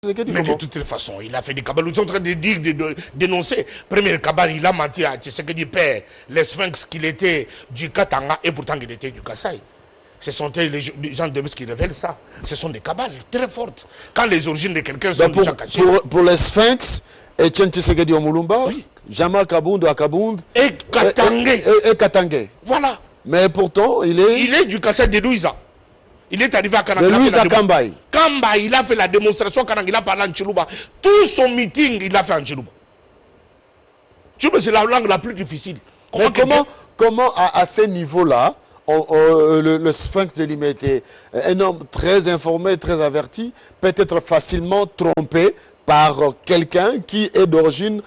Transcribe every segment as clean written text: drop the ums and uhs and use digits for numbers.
Mais de toutes les façons, il a fait des cabales. Nous sommes en train de dire, de dénoncer. Première cabale, il a menti à Tshisekedi père, les sphinx qu'il était du Katanga et pourtant il était du Kasaï. Ce sont les gens de qui révèlent ça. Ce sont des cabales très fortes. Quand les origines de quelqu'un sont déjà cachées. Pour les sphinx, Etienne Tshisekedi au Mulumba, oui. Jean-Marc Kabound à Kabound et Katangé. Et Katangé. Voilà. Mais pourtant, il est du Kasaï de Louisa. Il est arrivé à Kananga. De Louisa Kambaï. Kambaï, il a fait la démonstration quand il a parlé en Chiluba. Tout son meeting, il a fait en Chiluba. Chiluba, c'est la langue la plus difficile. Comment à ce niveau-là, le sphinx de Limité, un homme très informé, très averti, peut être facilement trompé par quelqu'un qui est d'origine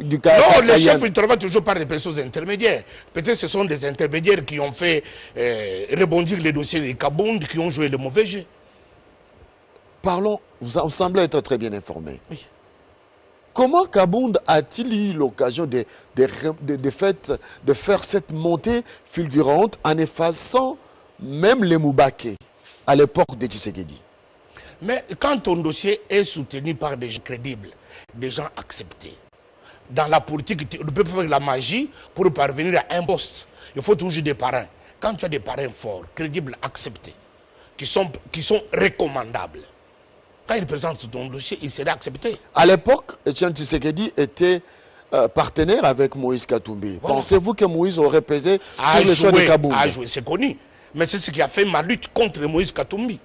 du Kasaï? Non, les chefs, ils travaillent toujours par des personnes intermédiaires. Peut-être que ce sont des intermédiaires qui ont fait rebondir les dossiers des Kabound, qui ont joué le mauvais jeu. Parlons, vous semblez être très bien informé. Oui. Comment Kabound a-t-il eu l'occasion de faire cette montée fulgurante en effaçant même les Moubaké à l'époque de Tshisekedi? Mais quand ton dossier est soutenu par des gens crédibles, des gens acceptés, dans la politique, on peut faire la magie pour parvenir à un poste. Il faut toujours des parrains. Quand tu as des parrains forts, crédibles, acceptés, qui sont recommandables, quand ils présentent ton dossier, il sera accepté. À l'époque, Etienne Tshisekedi était partenaire avec Moïse Katumbi. Voilà. Pensez-vous que Moïse aurait pesé sur le choix de Kabound? C'est connu. Mais c'est ce qui a fait ma lutte contre Moïse Katumbi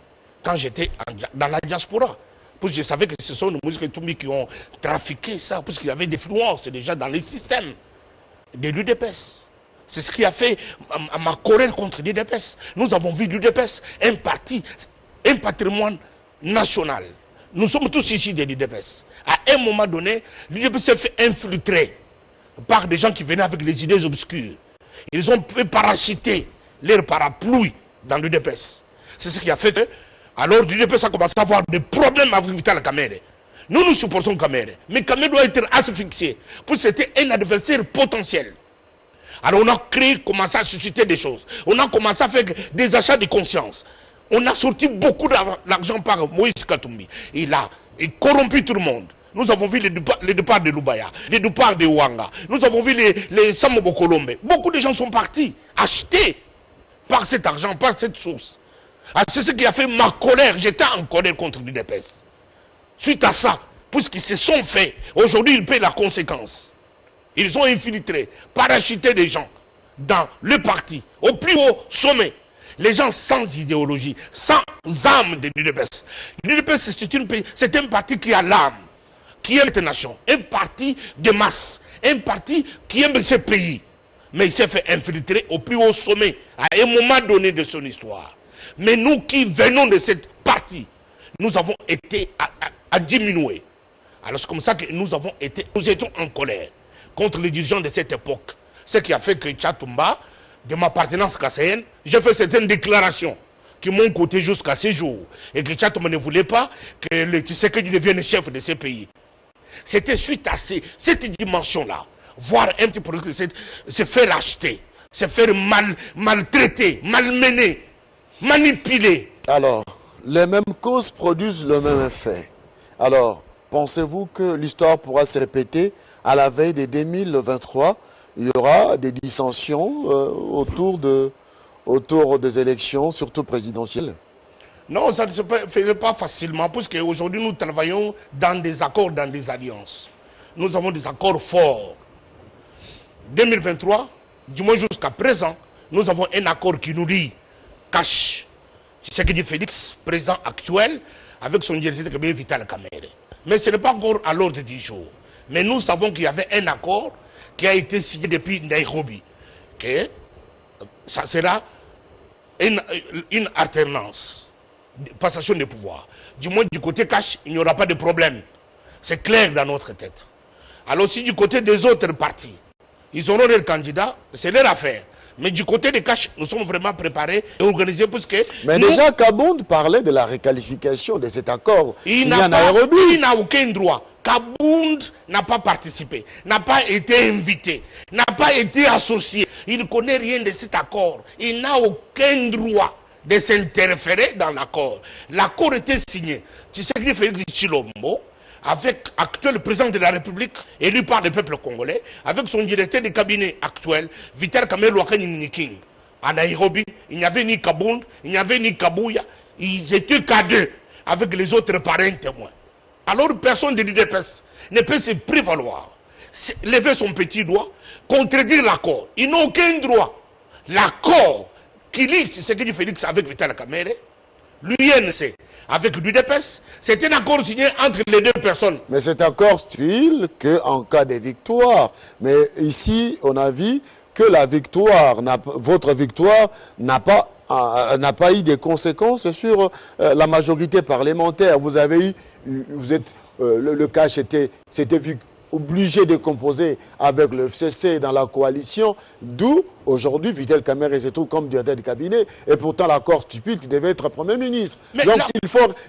quand j'étais dans la diaspora. Parce que je savais que ce sont les Moïse Katumbi qui ont trafiqué ça, parce qu'il y avait des influences déjà dans les systèmes de l'UDPS. C'est ce qui a fait ma colère contre l'UDPS. Nous avons vu l'UDPS, un parti, un patrimoine national. Nous sommes tous ici de l'UDPS. À un moment donné, l'UDPS s'est fait infiltrer par des gens qui venaient avec des idées obscures. Ils ont fait parachuter leur parapluie dans l'UDPS. C'est ce qui a fait que, alors l'UDPS a commencé à avoir des problèmes avec Vital Kamerhe. Nous supportons Kamerhe. Mais Kamerhe doit être asphyxié. Parce que c'était un adversaire potentiel. Alors on a commencé à susciter des choses. On a commencé à faire des achats de conscience. On a sorti beaucoup d'argent par Moïse Katumbi. Il a corrompu tout le monde. Nous avons vu les départs de Lubaya, les départs de Ouanga. Nous avons vu les Samobo Colombe. Beaucoup de gens sont partis, achetés par cet argent, par cette source. C'est ce qui a fait ma colère. J'étais en colère contre l'UDPS. Suite à ça, puisqu'ils se sont faits, aujourd'hui ils paient la conséquence. Ils ont infiltré, parachuté des gens dans le parti, au plus haut sommet. Les gens sans idéologie, sans âme de l'UDPS. L'UDPS, c'est un parti qui a l'âme, qui aime cette nation, un parti de masse, un parti qui aime ce pays. Mais il s'est fait infiltrer au plus haut sommet, à un moment donné de son histoire. Mais nous qui venons de cette partie, nous avons été à diminuer. Alors c'est comme ça que nous étions en colère contre les dirigeants de cette époque. Ce qui a fait que Tchatumba, de ma appartenance kassaïenne, j'ai fait certaines déclarations qui m'ont coûté jusqu'à ce jour. Et que Tchatumba ne voulait pas que le Tshisekedi devienne chef de ce pays. C'était suite à cette dimension-là, voir un petit peu se faire acheter, se faire maltraiter, malmener, manipuler. Alors, les mêmes causes produisent le même effet. Alors, pensez-vous que l'histoire pourra se répéter à la veille de 2023? Il y aura des dissensions autour des élections, surtout présidentielles? Non, ça ne se fait pas facilement, parce qu'aujourd'hui nous travaillons dans des accords, dans des alliances. Nous avons des accords forts. 2023, du moins jusqu'à présent, nous avons un accord qui nous lie, cache Tshisekedi Félix, président actuel, avec son directeur de cabinet Vital Kamerhe. Mais ce n'est pas encore à l'ordre du jour. Mais nous savons qu'il y avait un accord qui a été signé depuis Nairobi, que ça sera une alternance, passation de pouvoir. Du moins du côté cash, il n'y aura pas de problème. C'est clair dans notre tête. Alors si du côté des autres partis, ils auront leurs candidats, c'est leur affaire. Mais du côté des cash, nous sommes vraiment préparés et organisés parce que... Mais déjà, Kabound parlait de la réqualification de cet accord. Il n'a aucun droit. Kabound n'a pas participé, n'a pas été invité, n'a pas été associé. Il ne connaît rien de cet accord. Il n'a aucun droit de s'interférer dans l'accord. L'accord était signé. Tshisekedi Félix Tshilombo, avec l'actuel président de la République, élu par le peuple congolais, avec son directeur de cabinet actuel, Vital Kamerhe Lwakani Niking. À Nairobi, il n'y avait ni Kabound, il n'y avait ni Kabouya. Ils étaient qu'à deux, avec les autres parrains témoins. Alors personne de l'UDPS ne peut se prévaloir, lever son petit doigt, contredire l'accord. Ils n'ont aucun droit. L'accord qui lie Tshisekedi Félix avec Vital Kamerhe, l'UNC avec l'UDPS, c'est un accord signé entre les deux personnes. Mais cet accord stipule qu'en cas de victoire, mais ici on a vu que la victoire, votre victoire n'a pas eu de conséquences sur la majorité parlementaire. Vous avez eu, le cas s'était vu obligé de composer avec le FCC dans la coalition, d'où aujourd'hui Vital Kamerhe se trouve comme directeur de cabinet, et pourtant l'accord stipule qu'il devait être Premier ministre. Mais donc là,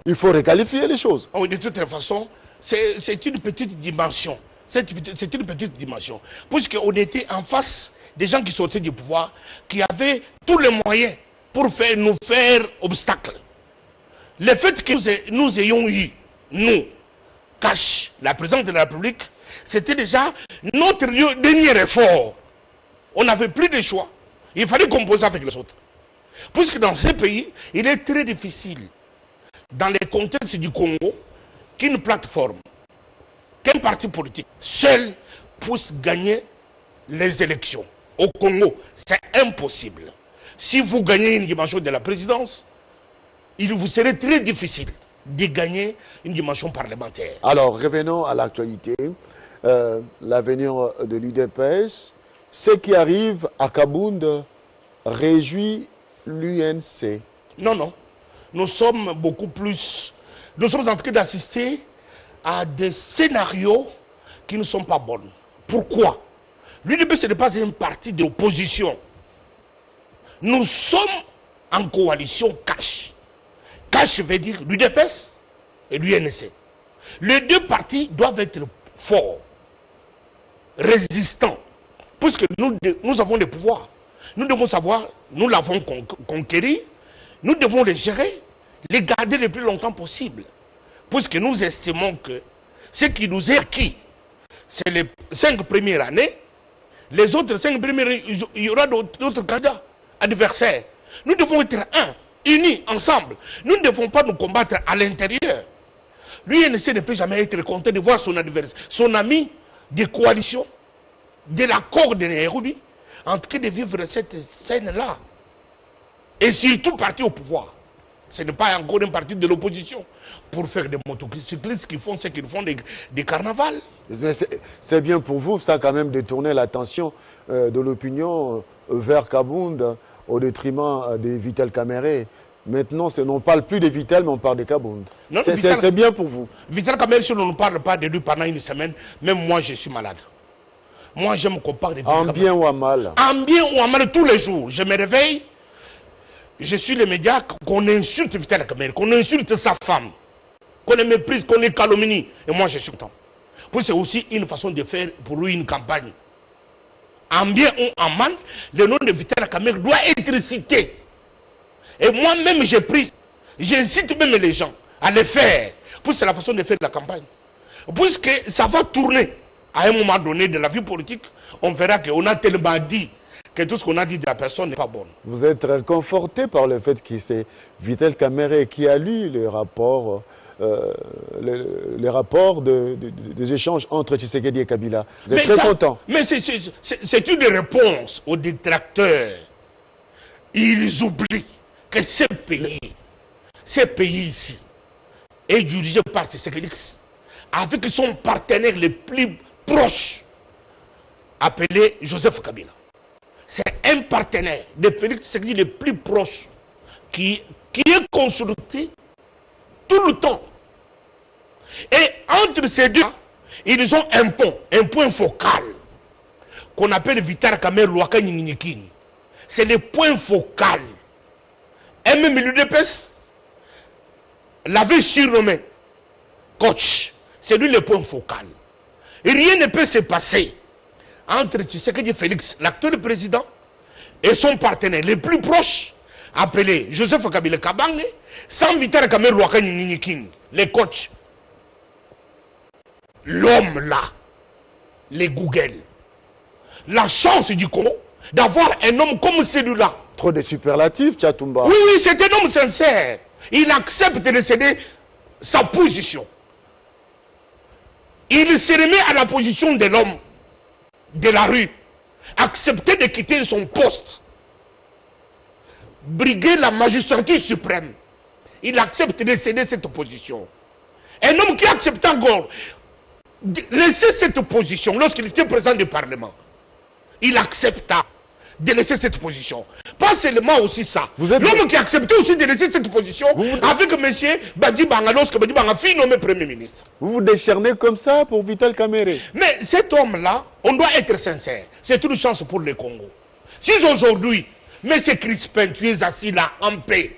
il faut requalifier les choses. Oui, de toute façon, c'est une petite dimension. C'est une petite dimension. Puisqu'on était en face des gens qui sortaient du pouvoir, qui avaient tous les moyens pour nous faire obstacle. Le fait que nous ayons eu, nous, Cash, la présidente de la République, c'était déjà notre dernier effort. On n'avait plus de choix. Il fallait composer avec les autres. Puisque dans ces pays, il est très difficile, dans le contexte du Congo, qu'une plateforme, qu'un parti politique seul puisse gagner les élections. Au Congo, c'est impossible. Si vous gagnez une dimension de la présidence, il vous serait très difficile de gagner une dimension parlementaire. Alors, revenons à l'actualité. L'avenir de l'UDPS, ce qui arrive à Kabound réjouit l'UNC. Non, non. Nous sommes beaucoup plus... Nous sommes en train d'assister à des scénarios qui ne sont pas bons. Pourquoi? L'UDPS n'est pas un parti de l'opposition. Nous sommes en coalition cash. Cash veut dire l'UDPS et l'UNC. Les deux partis doivent être forts, résistants, puisque nous avons des pouvoirs. Nous devons savoir, nous l'avons conquéri, nous devons les gérer, les garder le plus longtemps possible, puisque nous estimons que ce qui nous est acquis, c'est les 5 premières années. Les autres 5 premières années, il y aura d'autres candidats, adversaires. Nous devons être unis, ensemble. Nous ne devons pas nous combattre à l'intérieur. L'UNC ne peut jamais être content de voir son adversaire, son ami de coalition, de l'accord de Nairobi, en train de vivre cette scène-là. Et surtout parti au pouvoir. Ce n'est pas encore une partie de l'opposition pour faire des motocyclistes qui font ce qu'ils font des carnavals. Mais c'est bien pour vous, ça, quand même, de tourner l'attention de l'opinion vers Kabound au détriment de Vital Kamerhe. Maintenant, on ne parle plus de Vital, mais on parle de Kabound. C'est bien pour vous. Vital Kamerhe, si on ne parle pas de lui pendant une semaine, même moi, je suis malade. Moi, je me compare de Vital Kamerhe. En bien ou en mal? En bien ou en mal, tous les jours. Je me réveille, je suis les médias, qu'on insulte Vital Kamerhe, qu'on insulte sa femme, qu'on le méprise, qu'on le calomnie. Et moi, je suis content. Puis c'est aussi une façon de faire pour lui une campagne. En bien ou en mal, le nom de Vital Kamerhe doit être cité. Et moi-même, j'ai pris, j'incite même les gens à le faire. Puis c'est la façon de faire la campagne. Puisque ça va tourner à un moment donné de la vie politique, on verra qu'on a tellement dit que tout ce qu'on a dit de la personne n'est pas bon. Vous êtes réconforté par le fait que c'est Vital Kamerhe qui a lu les rapports des échanges entre Tshisekedi et Kabila. Vous êtes très content. Mais c'est une réponse aux détracteurs. Ils oublient que ce pays ici, est dirigé par Tshisekedi avec son partenaire le plus proche, appelé Joseph Kabila. C'est un partenaire de Félix Tshisekedi le plus proche qui est consulté tout le temps. Et entre ces deux, ils ont un point focal, qu'on appelle Vital Kamerhe Lwakani Ninikini. C'est le point focal. Et même l'UDPS l'avait surnommé coach. C'est lui le point focal. Et rien ne peut se passer entre Tshisekedi Félix, l'acteur président, et son partenaire le plus proche, appelé Joseph Kabila Kabange, sans Vital Kamerhe Rwakanyinyi King, les coachs. L'homme là, les Google. La chance du Congo d'avoir un homme comme celui-là. Trop de superlatifs, Tchatumba. Oui, oui, c'est un homme sincère. Il accepte de céder sa position. Il se remet à la position de l'homme de la rue. Accepter de quitter son poste. Briguer la magistrature suprême. Il accepte de céder cette position. Un homme qui accepte encore de laisser cette position lorsqu'il était président du Parlement. Il accepta de laisser cette position. Pas seulement aussi ça. L'homme qui acceptait aussi de laisser cette position avec M. Badi Banga lorsque Badi Banga fut nommé Premier ministre. Vous vous décharnez comme ça pour Vital Kamerhe. Mais cet homme-là, on doit être sincère. C'est une chance pour le Congo. Si aujourd'hui, M. Crispin, tu es assis là en paix,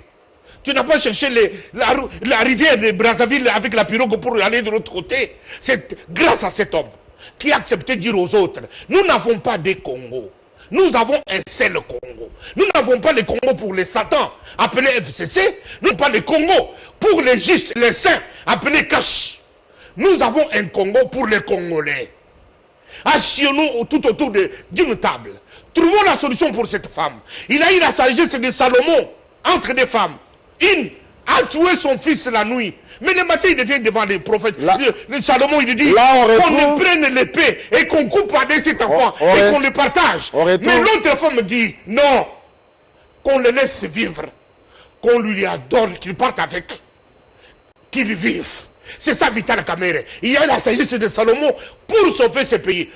tu n'as pas cherché la rivière de Brazzaville avec la pirogue pour aller de l'autre côté. C'est grâce à cet homme qui a accepté de dire aux autres, nous n'avons pas de Congo. Nous avons un seul Congo. Nous n'avons pas le Congo pour les satans, appelés FCC. Nous n'avons pas le Congo pour les justes, les saints, appelés Cash. Nous avons un Congo pour les Congolais. Asseyons-nous tout autour d'une table. Trouvons la solution pour cette femme. Il a eu la sagesse de Salomon entre des femmes. Une a tué son fils la nuit. Mais le matin, il devient devant les prophètes. Le Salomon, il dit qu'on ne prenne l'épée et qu'on coupe par cet enfant et qu'on le partage. Mais l'autre femme dit non, qu'on le laisse vivre, qu'on lui adore, qu'il parte avec, qu'il vive. C'est ça Vital Kamerhe. Il y a la sagesse de Salomon pour sauver ce pays.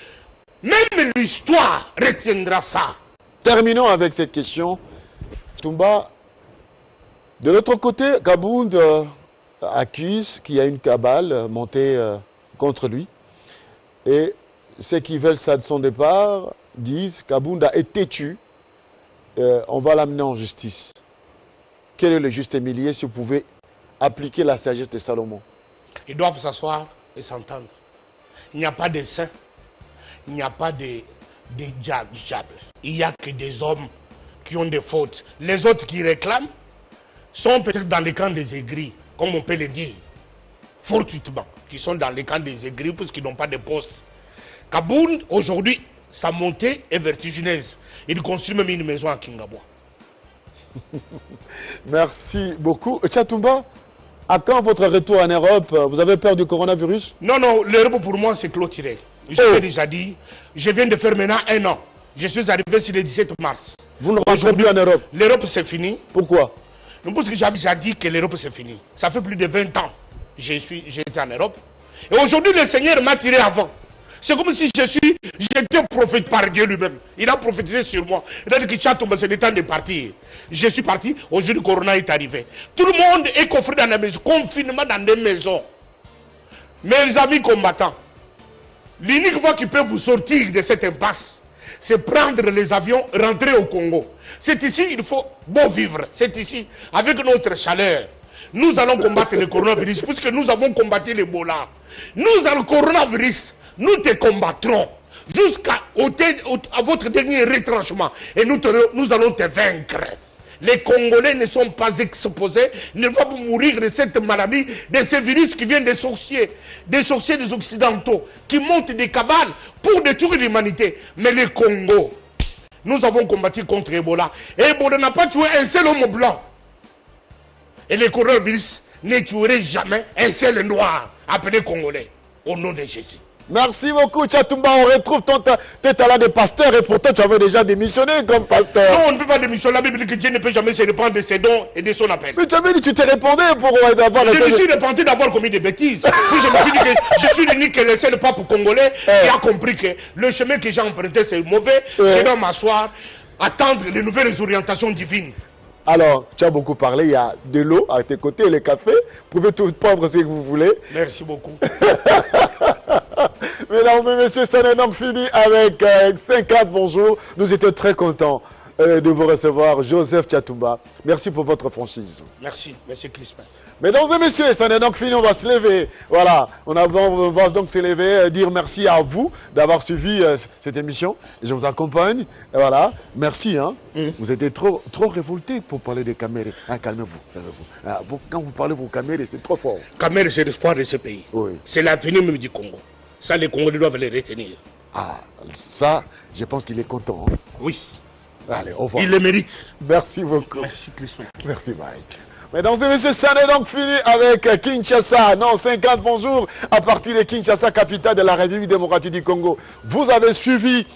Même l'histoire retiendra ça. Terminons avec cette question. Tumba, de l'autre côté, Kabound accuse qu'il y a une cabale montée contre lui. Et ceux qui veulent ça de son départ disent qu'Kabound a été tué. On va l'amener en justice. Quel est le juste milieu si vous pouvez appliquer la sagesse de Salomon? Ils doivent s'asseoir et s'entendre. Il n'y a pas de saints. Il n'y a pas de diable. Il n'y a que des hommes qui ont des fautes. Les autres qui réclament sont peut-être dans les camps des aigris, comme on peut le dire, fortuitement, qui sont dans les camps des aigris parce qu'ils n'ont pas de poste. Kabound, aujourd'hui, sa montée est vertigineuse. Il construit même une maison à Kingabwa. Merci beaucoup. Tchatumba, à quand votre retour en Europe? Vous avez peur du coronavirus? Non, non, l'Europe pour moi c'est clôturé. Je l'ai déjà dit, je viens de faire maintenant 1 an. Je suis arrivé sur le 17 mars. Vous ne rentrez plus en Europe? L'Europe c'est fini. Pourquoi? Parce que j'avais déjà dit que l'Europe c'est fini. Ça fait plus de 20 ans que j'étais en Europe. Et aujourd'hui le Seigneur m'a tiré avant. C'est comme si j'étais prophète par Dieu lui-même. Il a prophétisé sur moi. Il a dit que c'est le temps de partir. Je suis parti, aujourd'hui le corona est arrivé. Tout le monde est coffré dans la maison, confinement dans des maisons. Mes amis combattants, l'unique voie qui peut vous sortir de cette impasse, c'est prendre les avions, rentrer au Congo. C'est ici, il faut bon vivre. C'est ici, avec notre chaleur. Nous allons combattre le coronavirus, puisque nous avons combattu l'Ebola. Nous allons le coronavirus. Nous te combattrons jusqu'à votre dernier retranchement. Et nous allons te vaincre. Les Congolais ne sont pas exposés, ne vont pas mourir de cette maladie, de ce virus qui vient des sorciers des Occidentaux, qui montent des cabales pour détruire l'humanité. Mais les Congo, nous avons combattu contre Ebola. Et Ebola n'a pas tué un seul homme blanc. Et le coronavirus ne tuerait jamais un seul noir appelé Congolais. Au nom de Jésus. Merci beaucoup, Tchatumba. On retrouve tes talents de pasteur et pourtant tu avais déjà démissionné comme pasteur. Non, on ne peut pas démissionner. La Bible dit que Dieu ne peut jamais se répandre de ses dons et de son appel. Mais tu avais dit que tu t'es répondu pour avoir Je me suis répandu d'avoir commis des bêtises. Puis je me suis dit que je suis l'unique et le seul pape congolais qui a compris que le chemin que j'ai emprunté c'est mauvais. Je dois m'asseoir, attendre les nouvelles orientations divines. Alors, tu as beaucoup parlé, il y a de l'eau à tes côtés, les cafés. Vous pouvez tout prendre ce que vous voulez. Merci beaucoup. Mesdames et messieurs, ça n'est donc fini avec 5-4, bonjour. Nous étions très contents de vous recevoir, Joseph Tchatumba. Merci pour votre franchise. Merci, monsieur Crispin. Mesdames et messieurs, ça n'est donc fini, on va se lever. Voilà, on va donc se lever, dire merci à vous d'avoir suivi cette émission. Je vous accompagne. Et voilà, merci. Hein. Vous étiez trop révoltés pour parler des Camérés. Ah, calmez-vous. Ah, quand vous parlez pour Camérés, c'est trop fort. Camérés, c'est l'espoir de ce pays. Oui. C'est l'avenir même du Congo. Ça, les Congolais doivent les retenir. Ah, ça, je pense qu'il est content. Hein. Oui. Allez, au revoir. Il le mérite. Merci beaucoup. Merci, Crispin. Merci, Mike. Mesdames et messieurs, ça n'est donc fini avec Kinshasa. Non, 50 bonjours à partir de Kinshasa, capitale de la République démocratique du Congo. Vous avez suivi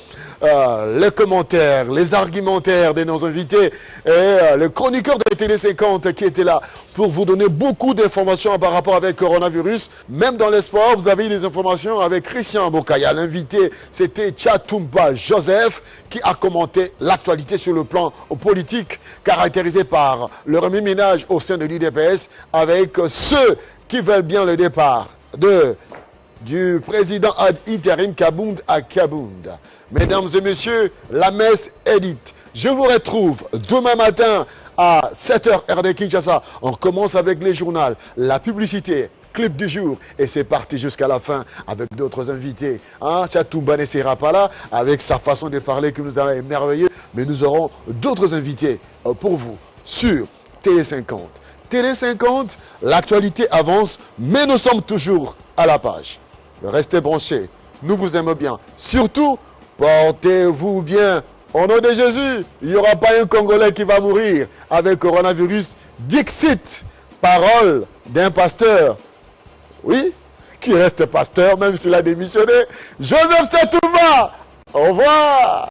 les commentaires, les argumentaires de nos invités et le chroniqueur de Télé 50 qui était là pour vous donner beaucoup d'informations par rapport avec le coronavirus. Même dans les sports, vous avez eu des informations avec Christian Bokaya. L'invité, c'était Tchatumba Joseph qui a commenté l'actualité sur le plan politique caractérisé par le remue-ménage au sein de l'UDPS avec ceux qui veulent bien le départ du président ad interim Kabound à Kabound. Mesdames et messieurs, la messe est dite. Je vous retrouve demain matin à 7h heure de Kinshasa. On commence avec les journaux, la publicité, clip du jour. Et c'est parti jusqu'à la fin avec d'autres invités. Hein? Tchatumba ne sera pas là avec sa façon de parler qui nous a émerveillés. Mais nous aurons d'autres invités pour vous sur Télé 50. Télé 50, l'actualité avance, mais nous sommes toujours à la page. Restez branchés, nous vous aimons bien. Surtout, portez-vous bien. Au nom de Jésus, il n'y aura pas un Congolais qui va mourir avec coronavirus. Dixit, parole d'un pasteur. Oui, qui reste pasteur, même s'il a démissionné. Joseph Tchatumba, au revoir.